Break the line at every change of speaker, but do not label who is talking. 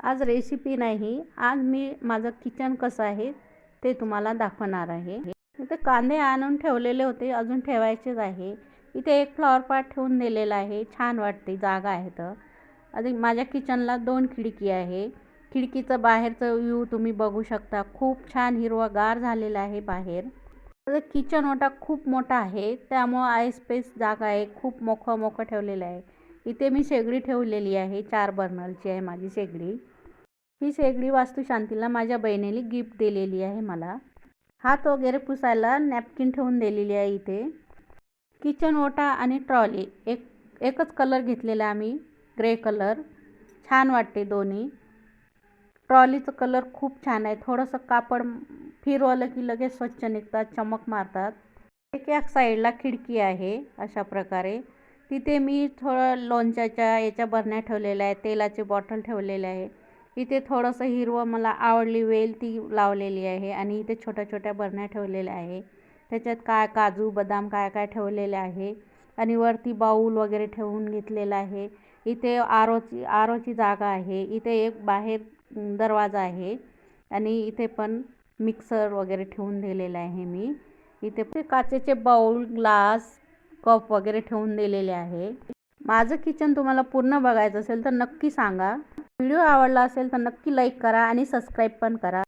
आज रेसिपी नाही, आज मी माझं किचन कसं आहे ते तुम्हाला दाखवणार आहे। इथे कांदे आणून ठेवलेले होते, अजून ठेवायचेच आहे। इथे एक फ्लॉवर पॉट ठेवून दिलेला आहे, छान वाटते, जागा आहे तर। आणि माझ्या किचनला 2 खिडकी आहे। खिडकीचं बाहेरचं व्ह्यू तुम्ही बघू शकता, खूप छान हिरवागार झालेला आहे बाहेर। किचन ओटा खूप मोठा आहे, त्यामुळे आय स्पेस जागा आहे, खूप मोठं ठेवलेलं आहे। इथे मी शेगडी ठेवलेली आहे, 4 बर्नरची आहे माझी शेगडी। ही शेगडी वास्तुशांतीला माझ्या बहिणीने गिफ्ट दिलेली आहे मला। हात वगैरे पुसायला नॅपकिन ठेवून दिलेली आहे इथे। किचन ओटा आणि ट्रॉली एकच कलर घेतलेला आम्ही, ग्रे कलर, छान वाटते दोन्ही। ट्रॉलीचं कलर खूप छान आहे, थोडंसं कापड फिरवलं की लगेच स्वच्छ निघतात, चमक मारतात। एक साईडला खिडकी आहे अशा प्रकारे। तिथे मी थोडं लोणच्याच्या याच्या बरण्या ठेवलेल्या आहेत, तेलाचे बॉटल ठेवलेले आहे। इथे थोडंसं हिरवं मला आवडली वेल ती लावलेली आहे आणि इथे छोट्या बरण्या ठेवलेल्या आहे, त्याच्यात काय काजू बदाम काय ठेवलेले आहे। आणि वरती बाऊल वगैरे ठेवून घेतलेला आहे। इथे आरोची जागा आहे। इथे एक बाहेर दरवाजा आहे आणि इथे पण मिक्सर वगैरे ठेवून दिलेला आहे मी। इथे काचेचे बाउल, ग्लास, कप वगैरे ठेवून दिलेले आहे। माझं किचन तुम्हाला पूर्ण बघायचं असेल तर नक्की सांगा। व्हिडिओ आवडला असेल तर नक्की लाईक करा आणि सबस्क्राईब पण करा।